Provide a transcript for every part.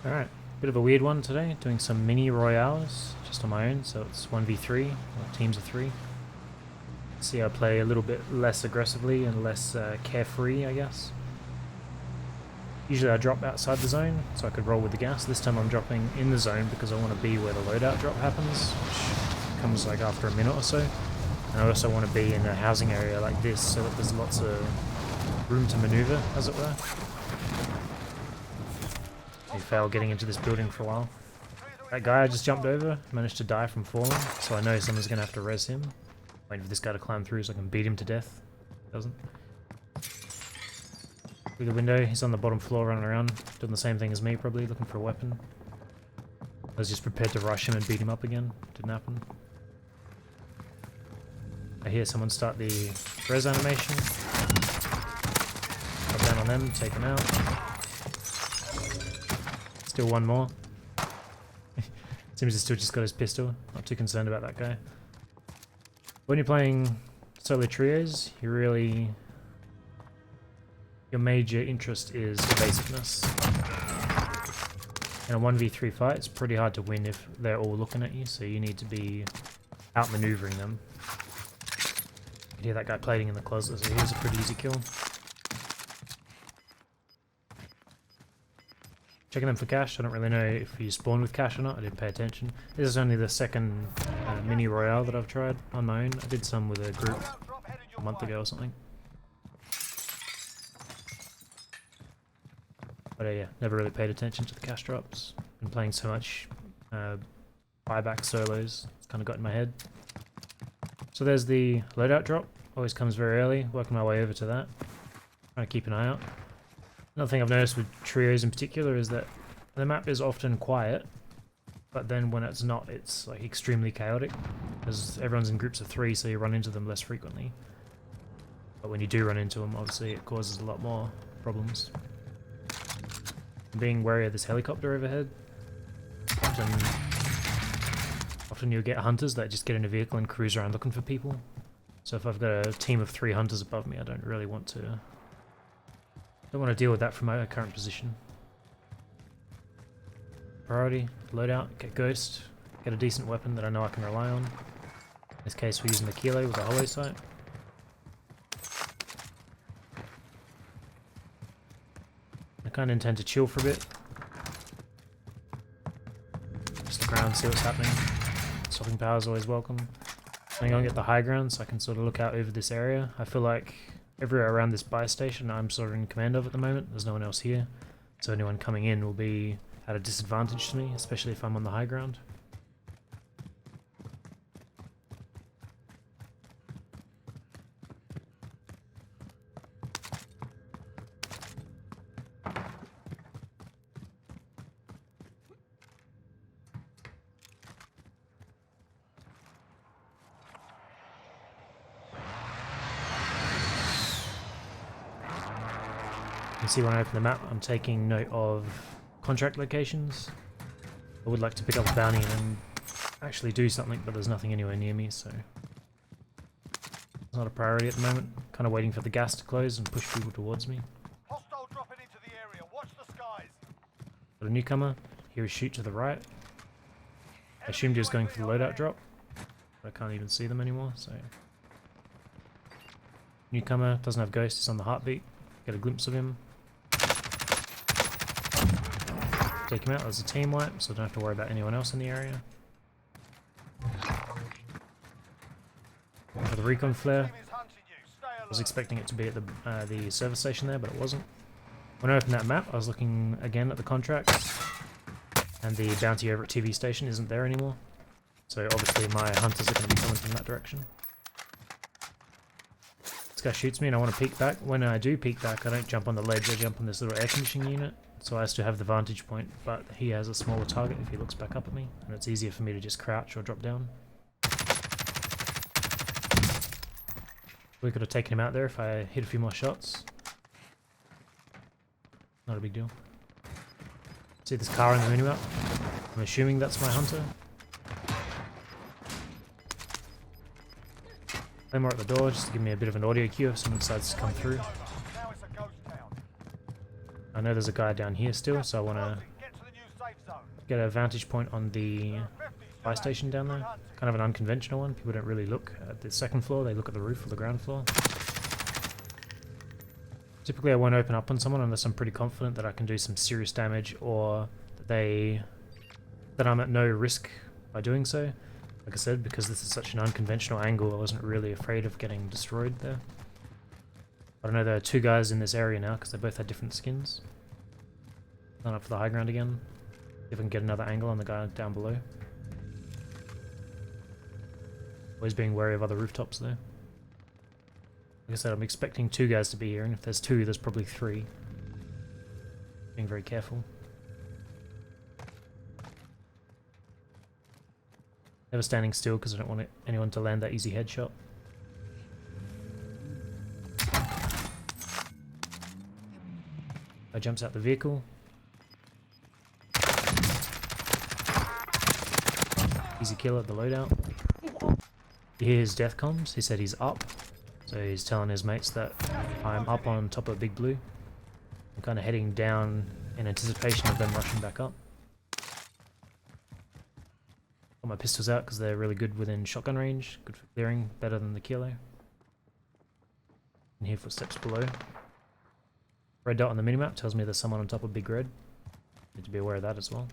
Alright, bit of a weird one today, doing some mini Royales, just on my own, so it's 1v3, or teams of 3. See, I play a little bit less aggressively and less carefree, I guess. Usually I drop outside the zone, so I could roll with the gas. This time I'm dropping in the zone because I want to be where the loadout drop happens, which comes like after a minute or so. And I also want to be in a housing area like this, so that there's lots of room to maneuver, as it were. He failed getting into this building for a while. That guy I just jumped over managed to die from falling, so I know someone's going to have to res him. Waiting for this guy to climb through so I can beat him to death. Doesn't. Through the window, he's on the bottom floor running around, doing the same thing as me probably, looking for a weapon. I was just prepared to rush him and beat him up again. Didn't happen. I hear someone start the res animation. Drop down on them, take him out. Still one more. Seems he's still just got his pistol. Not too concerned about that guy. When you're playing solo trios, your major interest is evasiveness. In a 1v3 fight, it's pretty hard to win if they're all looking at you, so you need to be outmaneuvering them. You can hear that guy plating in the closet, so he was a pretty easy kill. Checking them for cash. I don't really know if you spawn with cash or not. I didn't pay attention. This is only the second mini Royale that I've tried on my own. I did some with a group a month ago or something. But yeah, never really paid attention to the cash drops. Been playing so much buyback solos. It's kind of got in my head. So there's the loadout drop. Always comes very early. Working my way over to that. Trying to keep an eye out. Another thing I've noticed with trios in particular is that the map is often quiet, but then when it's not, it's like extremely chaotic, because everyone's in groups of 3, so you run into them less frequently. But when you do run into them, obviously it causes a lot more problems. I'm being wary of this helicopter overhead. Often you'll get hunters that just get in a vehicle and cruise around looking for people. So if I've got a team of 3 hunters above me, I don't really want to... Don't want to deal with that from my current position. Priority, loadout, get ghost, get a decent weapon that I know I can rely on. In this case we're using the kilo with a hollow sight. I kind of intend to chill for a bit. Just look around, see what's happening. Stopping power is always welcome. I'm going to get the high ground so I can sort of look out over this area. I feel like everywhere around this buy station I'm sort of in command of at the moment. There's no one else here, so anyone coming in will be at a disadvantage to me, especially if I'm on the high ground. You can see when I open the map, I'm taking note of contract locations. I would like to pick up a bounty and actually do something, but there's nothing anywhere near me, so it's not a priority at the moment. Kind of waiting for the gas to close and push people towards me. Hostile dropping into the area. Watch the skies. Got a newcomer. Hear a shoot to the right. I assumed he was going for the loadout drop, but I can't even see them anymore, so... Newcomer, doesn't have ghost, he's on the heartbeat. Get a glimpse of him. Take him out. There's a team wipe, so I don't have to worry about anyone else in the area. For the recon flare, I was expecting it to be at the service station there, but it wasn't. When I opened that map, I was looking again at the contracts, and the bounty over at TV station isn't there anymore. So obviously my hunters are going to be coming from that direction. This guy shoots me and I want to peek back. When I do peek back, I don't jump on the ledge, I jump on this little air conditioning unit. So I still have the vantage point, but he has a smaller target if he looks back up at me, and it's easier for me to just crouch or drop down. We could have taken him out there if I hit a few more shots. Not a big deal. See this car in the mini-map? I'm assuming that's my hunter. Play more at the door just to give me a bit of an audio cue if someone decides to come through. I know there's a guy down here still, so I want to zone. get a vantage point on the 50 fire still station down active. there. Good hunting. Kind of an unconventional one. People don't really look at the second floor, they look at the roof or the ground floor. Typically I won't open up on someone unless I'm pretty confident that I can do some serious damage, or that I'm at no risk by doing so. Like I said, because this is such an unconventional angle, I wasn't really afraid of getting destroyed there. But I know there are two guys in this area now because they both had different skins. Line up for the high ground again. See if I can get another angle on the guy down below. Always being wary of other rooftops though. Like I said, I'm expecting two guys to be here, and if there's two, there's probably three. Being very careful. Never standing still because I don't want anyone to land that easy headshot. Guy jumps out the vehicle. Easy kill at the loadout. You hear his death comms. He said he's up. So he's telling his mates that I'm up on top of Big Blue. I'm kind of heading down in anticipation of them rushing back up. Got my pistols out because they're really good within shotgun range. Good for clearing, better than the kilo. And hear footsteps below. Red dot on the minimap tells me there's someone on top of Big Red. Need to be aware of that as well.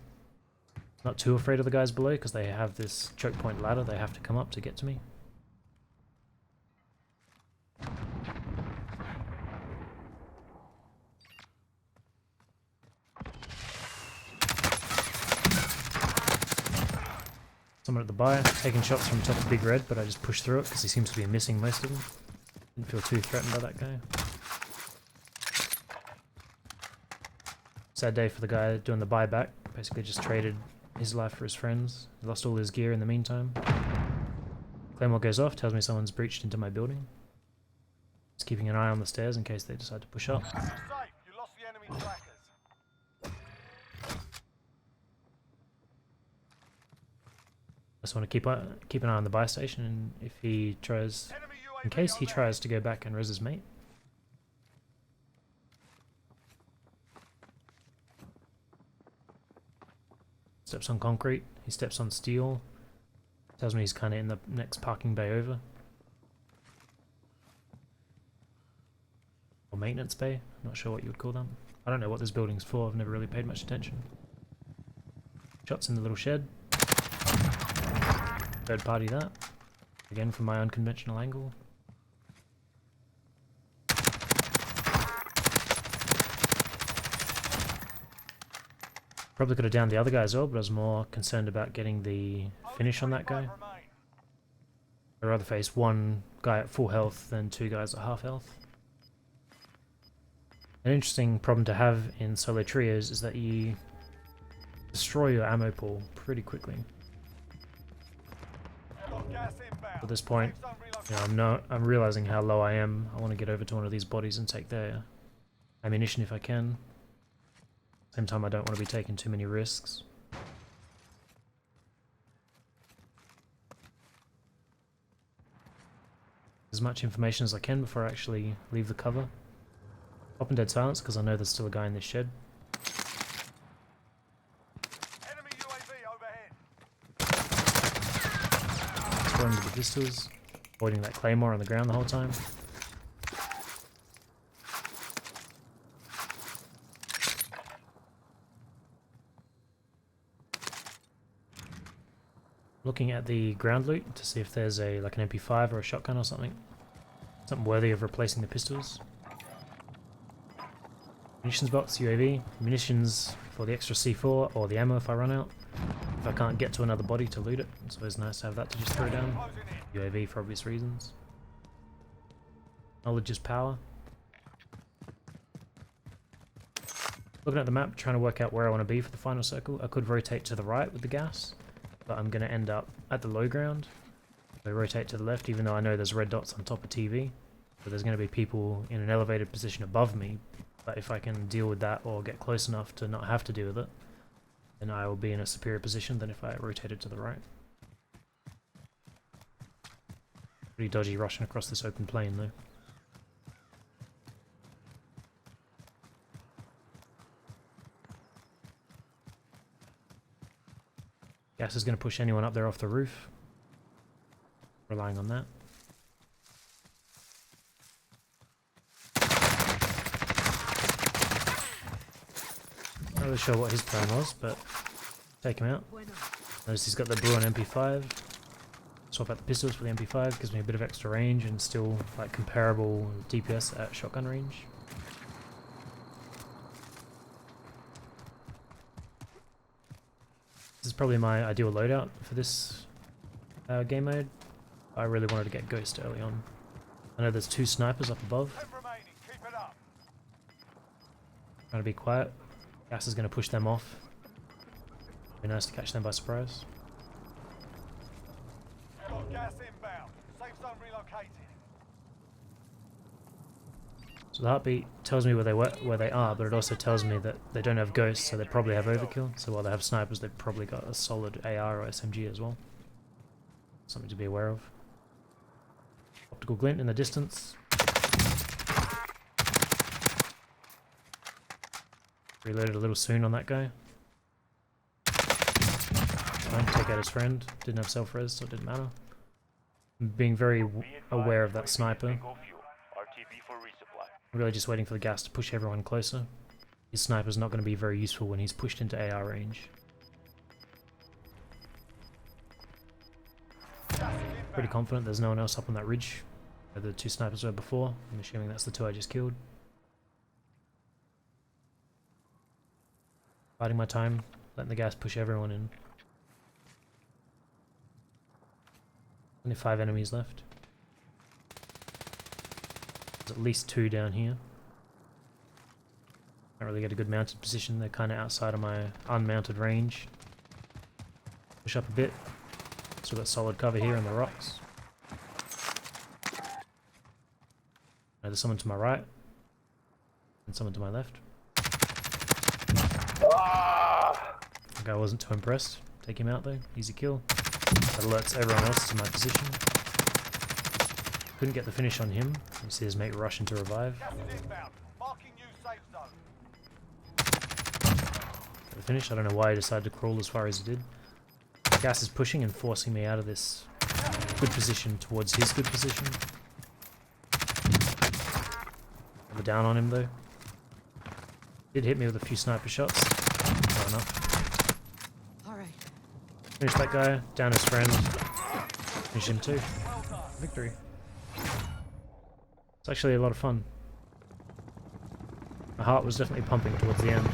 Not too afraid of the guys below because they have this choke point ladder they have to come up to get to me. Someone at the buy, taking shots from top of Big Red, but I just pushed through it because he seems to be missing most of them. Didn't feel too threatened by that guy. Sad day for the guy doing the buyback. Basically just traded his life for his friends. He lost all his gear in the meantime. Claymore goes off, tells me someone's breached into my building. Just keeping an eye on the stairs in case they decide to push up. You're safe. You lost the enemy trackers. Just want to keep an eye on the buy station, and if he tries, Enemy UAV in case he overhead. tries to go back and res his mate. Steps on concrete, he steps on steel. Tells me he's kind of in the next parking bay over. Or maintenance bay, not sure what you would call them. I don't know what this building's for, I've never really paid much attention. Shots in the little shed. Third party that. Again from my unconventional angle. Probably could have downed the other guy as well, but I was more concerned about getting the finish on that guy. I'd rather face one guy at full health than two guys at half health. An interesting problem to have in solo trios is that you destroy your ammo pool pretty quickly. At this point, you know, I'm realizing how low I am. I want to get over to one of these bodies and take their ammunition if I can. Same time, I don't want to be taking too many risks. As much information as I can before I actually leave the cover. Up in dead silence because I know there's still a guy in this shed. Enemy UAV overhead. Throwing to the pistols, avoiding that claymore on the ground the whole time. Looking at the ground loot to see if there's like an MP5 or a shotgun or something. Something worthy of replacing the pistols. Munitions box, UAV, munitions for the extra C4 or the ammo if I run out. If I can't get to another body to loot it, it's always nice to have that to just throw down. UAV for obvious reasons. Knowledge is power. Looking at the map, trying to work out where I want to be for the final circle. I could rotate to the right with the gas, but I'm going to end up at the low ground. So I rotate to the left, even though I know there's red dots on top of TV. So there's going to be people in an elevated position above me, but if I can deal with that or get close enough to not have to deal with it, then I will be in a superior position than if I rotated to the right. Pretty dodgy rushing across this open plain though. Gas is going to push anyone up there off the roof. Relying on that. Not really sure what his plan was, but take him out. Notice he's got the blue on MP5. Swap out the pistols for the MP5, gives me a bit of extra range and still like comparable DPS at shotgun range. This is probably my ideal loadout for this game mode. I really wanted to get Ghost early on. I know there's 2 snipers up above. 10 remaining. Keep it up. Trying to be quiet. Gas is going to push them off. Be nice to catch them by surprise. Got gas inbound. Safe zone relocated. So the heartbeat tells me where they are, but it also tells me that they don't have ghosts, so they probably have overkill. So while they have snipers, they've probably got a solid AR or SMG as well. Something to be aware of. Optical glint in the distance. Reloaded a little soon on that guy. Trying to take out his friend. Didn't have self-res, so it didn't matter. I'm being very aware of that sniper. Really just waiting for the gas to push everyone closer. His sniper's not going to be very useful when he's pushed into AR range. Pretty confident there's no one else up on that ridge where the 2 snipers were before. I'm assuming that's the 2 I just killed. Biding my time, letting the gas push everyone in. Only 5 enemies left. There's at least 2 down here. Can't really get a good mounted position, they're kind of outside of my unmounted range. Push up a bit. Still got solid cover here on the rocks. Now there's someone to my right. And someone to my left. That guy wasn't too impressed. Take him out though, easy kill. That alerts everyone else to my position. Couldn't get the finish on him. You see his mate rushing to revive. Gas is inbound. Marking new safe zone. Got the finish, I don't know why he decided to crawl as far as he did. Gas is pushing and forcing me out of this good position towards his good position. We're down on him though. Did hit me with a few sniper shots. Not enough. Alright. Finish that guy, down his friend. Finish him too. Victory. It's actually a lot of fun. My heart was definitely pumping towards the end.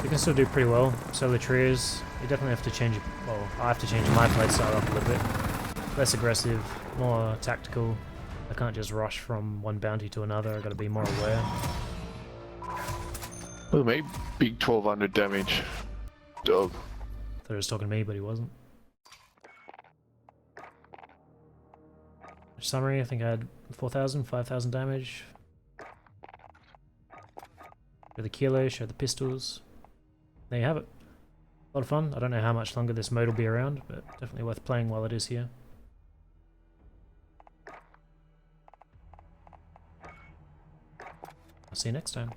You can still do pretty well. Solo trios, you definitely have to change, well, I have to change my playstyle up a little bit. Less aggressive, more tactical. I can't just rush from one bounty to another, I've got to be more aware. Well, maybe big 1200 damage. Dog. Thought he was talking to me, but he wasn't. Summary, I think I had 4,000, 5,000 damage. Show the kilo, show the pistols. There you have it. A lot of fun. I don't know how much longer this mode will be around, but definitely worth playing while it is here. I'll see you next time.